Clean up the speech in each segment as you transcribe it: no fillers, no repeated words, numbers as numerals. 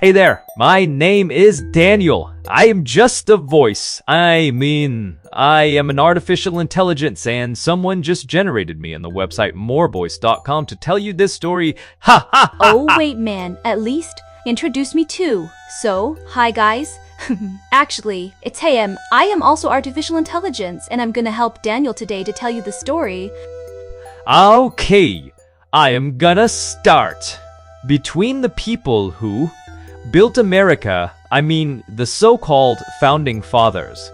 Hey there, my name is Daniel. I am just a voice. I am an artificial intelligence and someone just generated me on the website morevoice.com to tell you this story. Ha ha ha! Oh, wait, man. At least introduce me too. So, hi guys. Actually, it's Hayam. I am also artificial intelligence and I'm gonna help Daniel today to tell you the story. Okay, I am gonna start. Between the people who built America, the so-called founding fathers,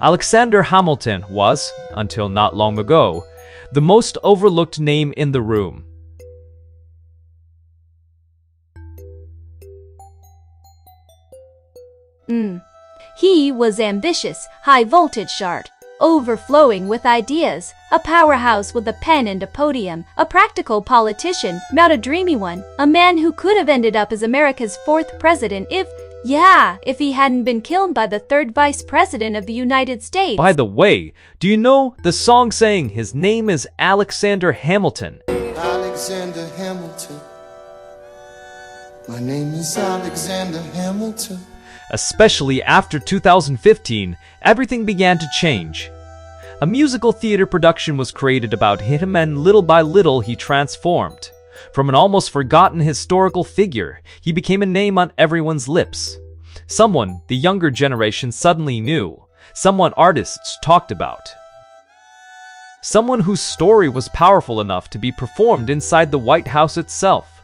Alexander Hamilton was, until not long ago, the most overlooked name in the room. He was ambitious, high-voltage sharp, overflowing with ideas, a powerhouse with a pen and a podium, a practical politician, not a dreamy one, a man who could have ended up as America's fourth president if he hadn't been killed by the third vice president of the United States. By the way, do you know the song saying his name is Alexander Hamilton? Alexander Hamilton. My name is Alexander Hamilton. Especially after 2015, everything began to change. A musical theater production was created about him, and little by little he transformed. From an almost forgotten historical figure, he became a name on everyone's lips. Someone the younger generation suddenly knew. Someone artists talked about. Someone whose story was powerful enough to be performed inside the White House itself.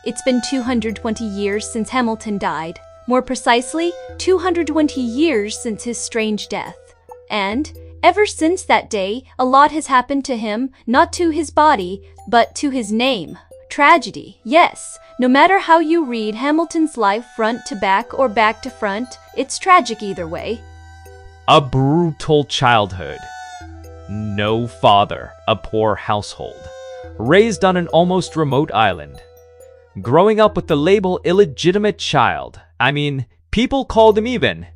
It's been 220 years since Hamilton died. More precisely, 220 years since his strange death. And ever since that day, a lot has happened to him, not to his body, but to his name. Tragedy, yes. No matter how you read Hamilton's life front to back or back to front, it's tragic either way. A brutal childhood. No father, a poor household. Raised on an almost remote island. Growing up with the label illegitimate child. People called him even,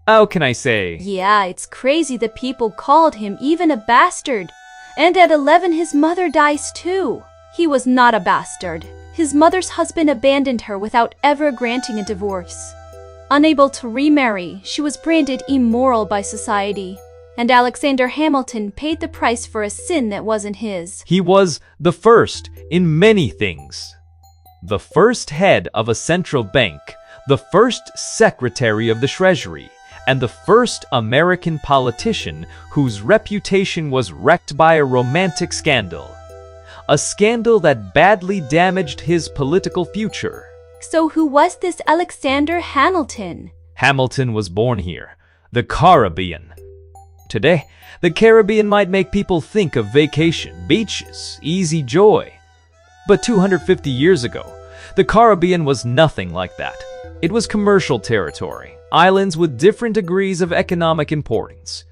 how can I say? Yeah, it's crazy that people called him even a bastard. And at 11, his mother dies too. He was not a bastard. His mother's husband abandoned her without ever granting a divorce. Unable to remarry, she was branded immoral by society. And Alexander Hamilton paid the price for a sin that wasn't his. He was the first in many things. The first head of a central bank, the first secretary of the Treasury, and the first American politician whose reputation was wrecked by a romantic scandal. A scandal that badly damaged his political future. So who was this Alexander Hamilton? Hamilton was born here, the Caribbean. Today, the Caribbean might make people think of vacation, beaches, easy joy. But 250 years ago, the Caribbean was nothing like that. It was commercial territory, islands with different degrees of economic importance,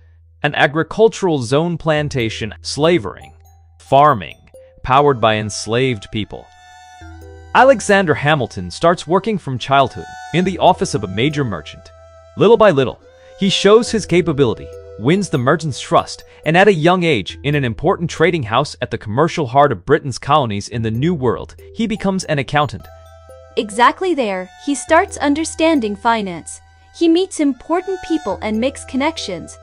an agricultural zone plantation, slavering, farming, powered by enslaved people. Alexander Hamilton starts working from childhood in the office of a major merchant. Little by little, he shows his capability, wins the merchant's trust, and at a young age, in an important trading house at the commercial heart of Britain's colonies in the New World, he becomes an accountant. Exactly there, he starts understanding finance. He meets important people and makes connections.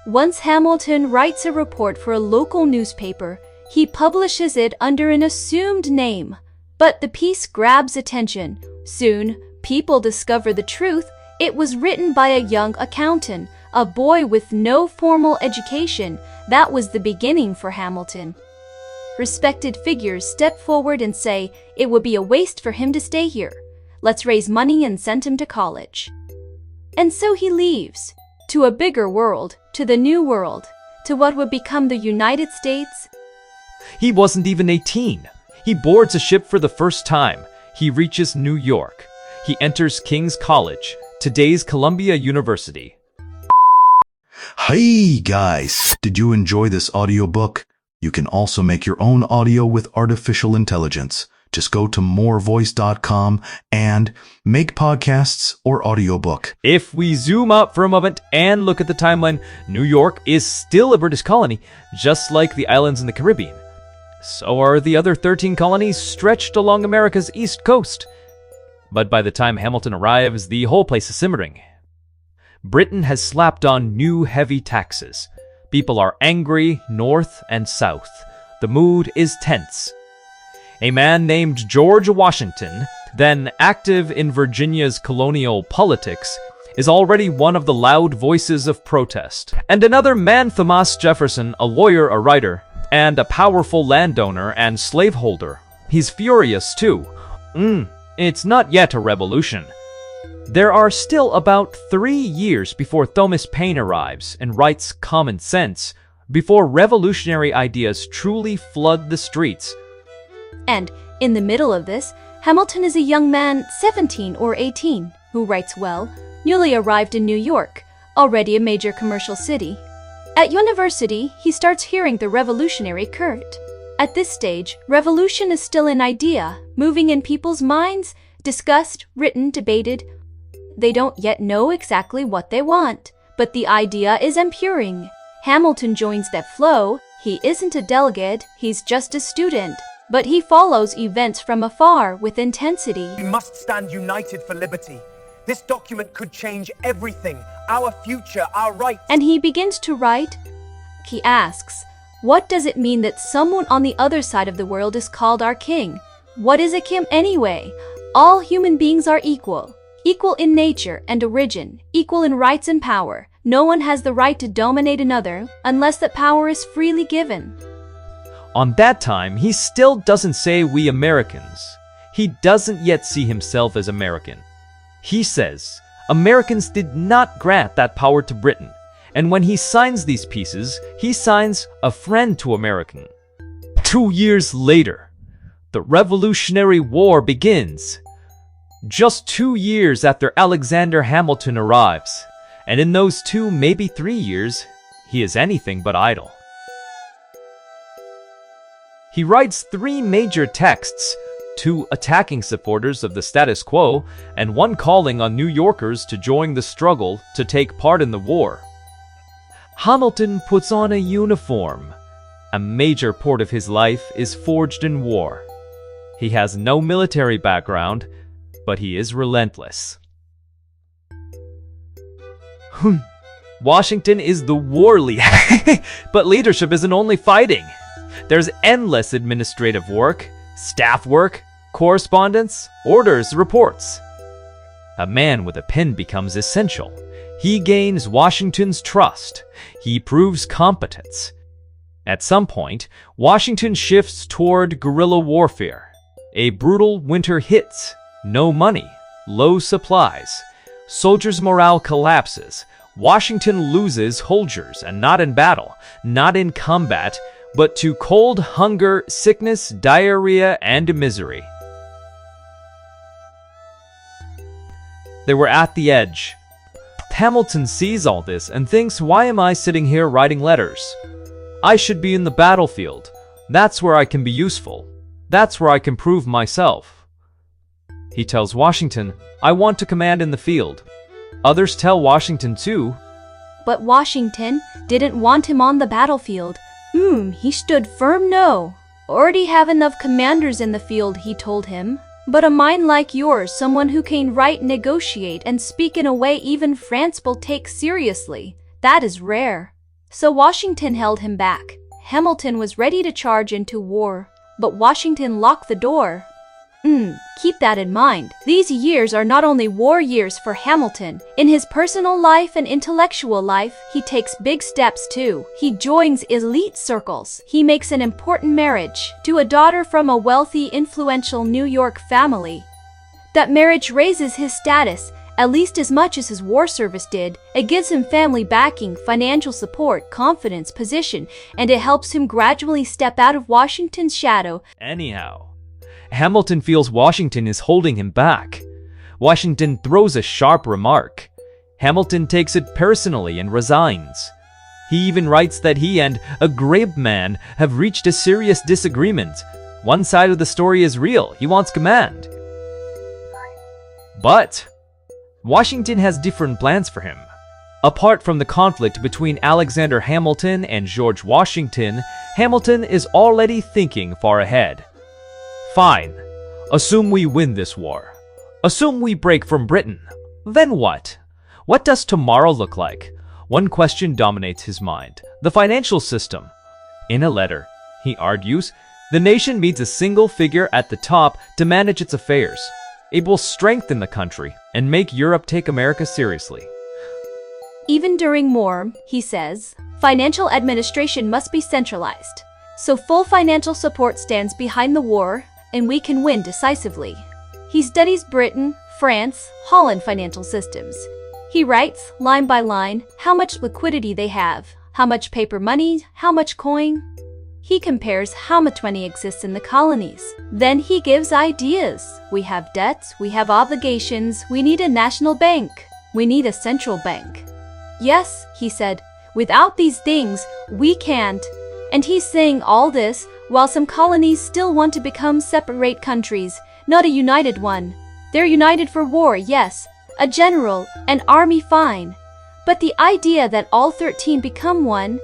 Once Hamilton writes a report for a local newspaper, he publishes it under an assumed name. But the piece grabs attention. Soon, people discover the truth. It was written by a young accountant, a boy with no formal education. That was the beginning for Hamilton. Respected figures step forward and say it would be a waste for him to stay here. Let's raise money and send him to college. And so he leaves, to a bigger world, to the New World, to what would become the United States. He wasn't even 18. He boards a ship for the first time. He reaches New York. He enters King's College, today's Columbia University. Hey guys, did you enjoy this audiobook? You can also make your own audio with artificial intelligence. Just go to morevoice.com and make podcasts or audiobook. If we zoom out for a moment and look at the timeline, New York is still a British colony, just like the islands in the Caribbean. So are the other 13 colonies stretched along America's east coast. But by the time Hamilton arrives, the whole place is simmering. Britain has slapped on new heavy taxes. People are angry north and south. The mood is tense. A man named George Washington, then active in Virginia's colonial politics, is already one of the loud voices of protest. And another man, Thomas Jefferson, a lawyer, a writer, and a powerful landowner and slaveholder. He's furious too. It's not yet a revolution. There are still about 3 years before Thomas Paine arrives and writes Common Sense, before revolutionary ideas truly flood the streets. And in the middle of this, Hamilton is a young man, 17 or 18, who writes well, newly arrived in New York, already a major commercial city. At university, he starts hearing the revolutionary current. At this stage, revolution is still an idea, moving in people's minds, discussed, written, debated. They don't yet know exactly what they want, but the idea is enduring. Hamilton joins that flow. He isn't a delegate, he's just a student, but he follows events from afar with intensity. We must stand united for liberty. This document could change everything, our future, our rights. And he begins to write. He asks, what does it mean that someone on the other side of the world is called our king? What is a king anyway? All human beings are equal. Equal in nature and origin, equal in rights and power. No one has the right to dominate another unless that power is freely given. On that time, he still doesn't say we Americans. He doesn't yet see himself as American. He says Americans did not grant that power to Britain, and when he signs these pieces, he signs a friend to American. 2 years later, the Revolutionary War begins. Just 2 years after Alexander Hamilton arrives, and in those 2, maybe 3 years, he is anything but idle. He writes 3 major texts, 2 attacking supporters of the status quo, and 1 calling on New Yorkers to join the struggle to take part in the war. Hamilton puts on a uniform. A major part of his life is forged in war. He has no military background, but he is relentless. Washington is the war leader, but leadership isn't only fighting. There's endless administrative work, staff work, correspondence, orders, reports. A man with a pen becomes essential. He gains Washington's trust. He proves competence. At some point, Washington shifts toward guerrilla warfare. A brutal winter hits. No money, low supplies. Soldiers' morale collapses. Washington loses soldiers, and not in battle, not in combat, but to cold, hunger, sickness, diarrhea, and misery. They were at the edge. Hamilton sees all this and thinks, why am I sitting here writing letters? I should be in the battlefield. That's where I can be useful. That's where I can prove myself. He tells Washington, I want to command in the field. Others tell Washington too. But Washington didn't want him on the battlefield. He stood firm no. Already have enough commanders in the field, he told him. But a mind like yours, someone who can write, negotiate, and speak in a way even France will take seriously, that is rare. So Washington held him back. Hamilton was ready to charge into war, but Washington locked the door. Keep that in mind. These years are not only war years for Hamilton. In his personal life and intellectual life, he takes big steps too. He joins elite circles. He makes an important marriage to a daughter from a wealthy, influential New York family. That marriage raises his status, at least as much as his war service did. It gives him family backing, financial support, confidence, position, and it helps him gradually step out of Washington's shadow. Anyhow, Hamilton feels Washington is holding him back. Washington throws a sharp remark. Hamilton takes it personally and resigns. He even writes that he and a grave man have reached a serious disagreement. One side of the story is real. He wants command. But Washington has different plans for him. Apart from the conflict between Alexander Hamilton and George Washington, Hamilton is already thinking far ahead. Fine. Assume we win this war. Assume we break from Britain. Then what? What does tomorrow look like? One question dominates his mind: the financial system. In a letter, he argues, the nation needs a single figure at the top to manage its affairs. It will strengthen the country and make Europe take America seriously. Even during war, he says, financial administration must be centralized. So full financial support stands behind the war, and we can win decisively. He studies Britain, France, Holland financial systems. He writes, line by line, how much liquidity they have, how much paper money, how much coin. He compares how much money exists in the colonies. Then he gives ideas. We have debts, we have obligations, we need a national bank. We need a central bank. Yes, he said, without these things, we can't. And he's saying all this while some colonies still want to become separate countries, not a united one. They're united for war, yes, a general, an army, fine. But the idea that all 13 become one,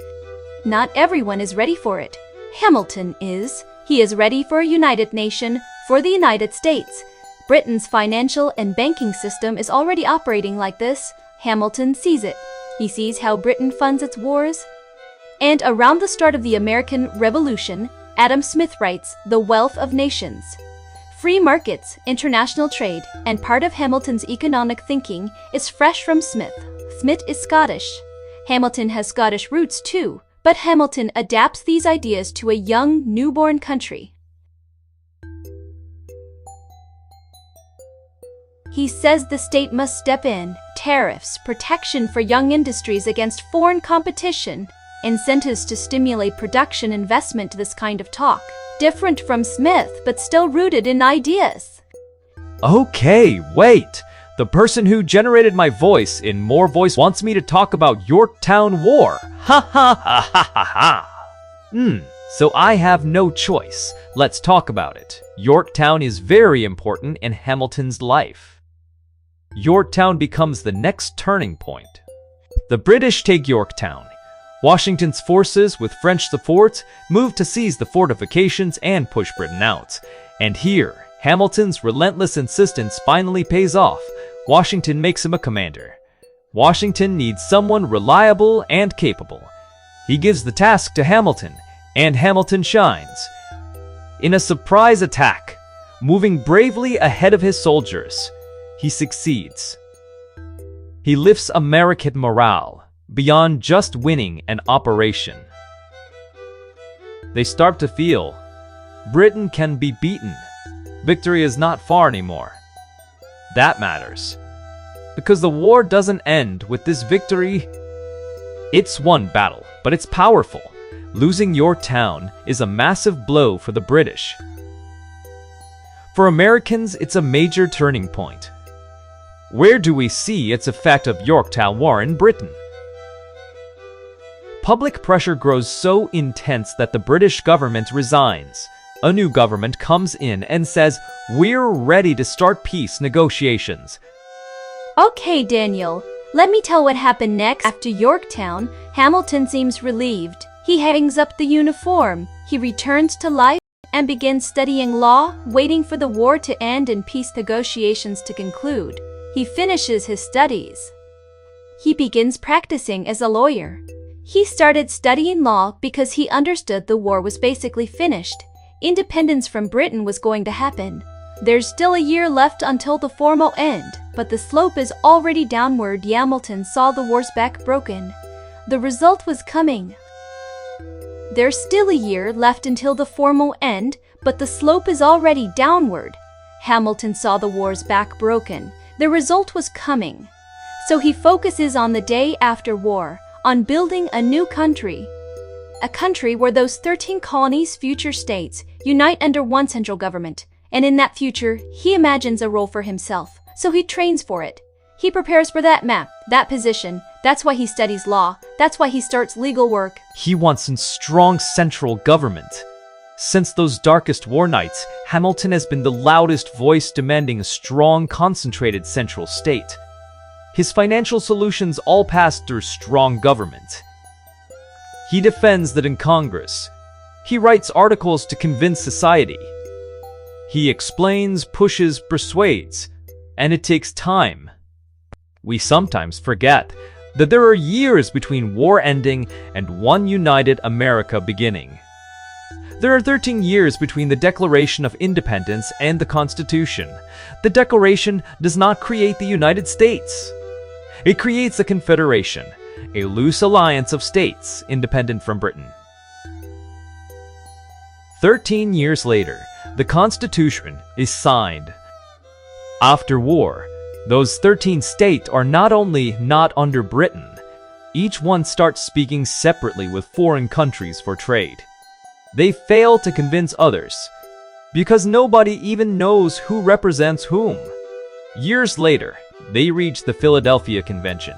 not everyone is ready for it. Hamilton is. He is ready for a united nation, for the United States. Britain's financial and banking system is already operating like this. Hamilton sees it. He sees how Britain funds its wars. And around the start of the American Revolution, Adam Smith writes The Wealth of Nations. Free markets, international trade, and part of Hamilton's economic thinking is fresh from Smith. Smith is Scottish. Hamilton has Scottish roots too, but Hamilton adapts these ideas to a young, newborn country. He says the state must step in, tariffs, protection for young industries against foreign competition, incentives to stimulate production, investment, this kind of talk. Different from Smith, but still rooted in ideas. Okay, wait. The person who generated my voice in More Voice wants me to talk about Yorktown War. Ha ha ha ha ha ha. So I have no choice. Let's talk about it. Yorktown is very important in Hamilton's life. Yorktown becomes the next turning point. The British take Yorktown. Washington's forces, with French support, move to seize the fortifications and push Britain out. And here, Hamilton's relentless insistence finally pays off. Washington makes him a commander. Washington needs someone reliable and capable. He gives the task to Hamilton, and Hamilton shines. In a surprise attack, moving bravely ahead of his soldiers, he succeeds. He lifts American morale beyond just winning an operation. They start to feel Britain can be beaten. Victory is not far anymore. That matters, because the war doesn't end with this victory. It's one battle, but it's powerful. Losing Yorktown is a massive blow for the British. For Americans, it's a major turning point. Where do we see its effect of Yorktown War in Britain? Public pressure grows so intense that the British government resigns. A new government comes in and says, "We're ready to start peace negotiations." Okay, Daniel, let me tell what happened next. After Yorktown, Hamilton seems relieved. He hangs up the uniform. He returns to life and begins studying law, waiting for the war to end and peace negotiations to conclude. He finishes his studies. He begins practicing as a lawyer. He started studying law because he understood the war was basically finished. Independence from Britain was going to happen. There's still a year left until the formal end, but the slope is already downward. Hamilton saw the war's back broken. The result was coming. There's still a year left until the formal end, but the slope is already downward. Hamilton saw the war's back broken. The result was coming. So he focuses on the day after war, on building a new country. A country where those 13 colonies, future states, unite under one central government. And in that future, he imagines a role for himself. So he trains for it. He prepares for that map, that position. That's why he studies law. That's why he starts legal work. He wants a strong central government. Since those darkest war nights, Hamilton has been the loudest voice demanding a strong, concentrated central state. His financial solutions all pass through strong government. He defends that in Congress. He writes articles to convince society. He explains, pushes, persuades. and it takes time. We sometimes forget that there are years between war ending and one united America beginning. There are 13 years between the Declaration of Independence and the Constitution. The Declaration does not create the United States. It creates a confederation, a loose alliance of states independent from Britain. 13 years later, the Constitution is signed. After war, those 13 states are not only not under Britain, each one starts speaking separately with foreign countries for trade. They fail to convince others, because nobody even knows who represents whom. Years later, they reach the Philadelphia Convention.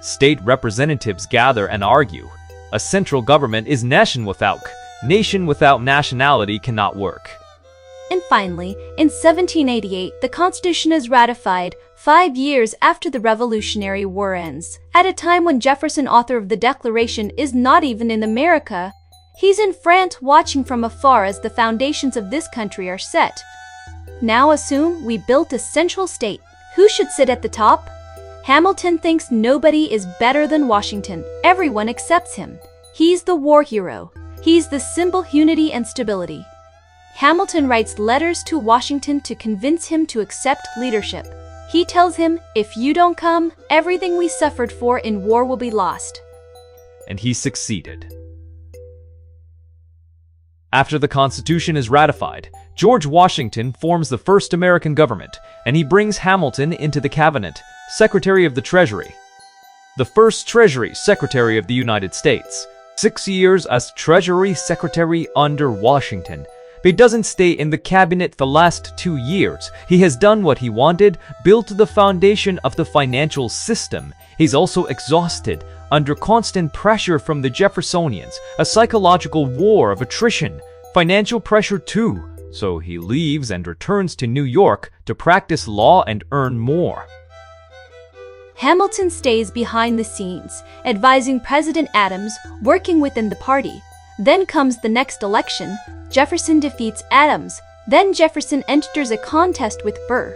State representatives gather and argue. A central government is nation without nationality cannot work. And finally, in 1788, the Constitution is ratified 5 years after the Revolutionary War ends. At a time when Jefferson, author of the Declaration, is not even in America, he's in France watching from afar as the foundations of this country are set. Now assume we built a central state. Who should sit at the top? Hamilton thinks nobody is better than Washington. Everyone accepts him. He's the war hero. He's the symbol of unity and stability. Hamilton writes letters to Washington to convince him to accept leadership. He tells him, if you don't come, everything we suffered for in war will be lost. And he succeeded. After the Constitution is ratified, George Washington forms the first American government, and he brings Hamilton into the cabinet, Secretary of the Treasury. The first Treasury Secretary of the United States. 6 years as Treasury Secretary under Washington. But he doesn't stay in the cabinet the last 2 years. He has done what he wanted, built the foundation of the financial system. He's also exhausted, under constant pressure from the Jeffersonians, a psychological war of attrition, financial pressure too. So he leaves and returns to New York to practice law and earn more. Hamilton stays behind the scenes, advising President Adams, working within the party. Then comes the next election. Jefferson defeats Adams. Then Jefferson enters a contest with Burr.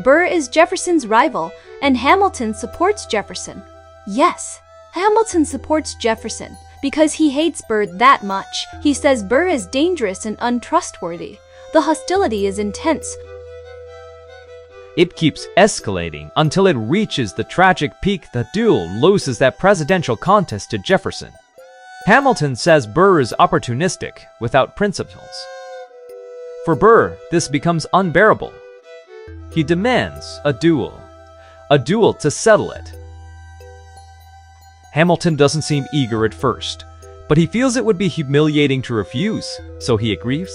Burr is Jefferson's rival, and Hamilton supports Jefferson. Yes, Hamilton supports Jefferson because he hates Burr that much. He says Burr is dangerous and untrustworthy. The hostility is intense. It keeps escalating until it reaches the tragic peak that duel loses that presidential contest to Jefferson. Hamilton says Burr is opportunistic, without principles. For Burr, this becomes unbearable. He demands a duel to settle it. Hamilton doesn't seem eager at first, but he feels it would be humiliating to refuse, so he agrees.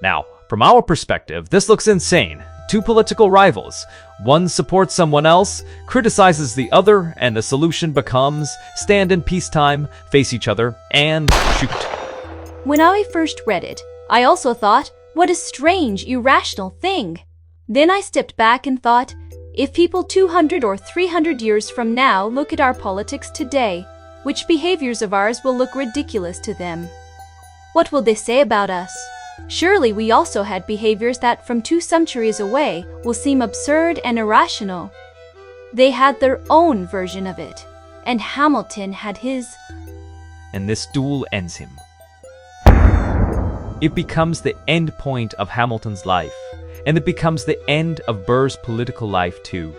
Now, from our perspective, this looks insane. Two political rivals. One supports someone else, criticizes the other, and the solution becomes stand in peacetime, face each other, and shoot. When I first read it, I also thought, what a strange, irrational thing. Then I stepped back and thought, if people 200 or 300 years from now look at our politics today, which behaviors of ours will look ridiculous to them? What will they say about us? Surely we also had behaviors that from 2 centuries away will seem absurd and irrational. They had their own version of it, and Hamilton had his. And this duel ends him. It becomes the end point of Hamilton's life, and it becomes the end of Burr's political life too.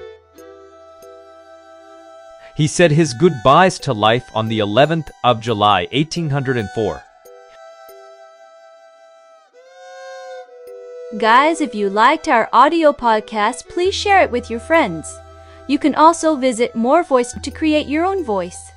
He said his goodbyes to life on the 11th of July, 1804. Guys, if you liked our audio podcast, please share it with your friends. You can also visit More Voice to create your own voice.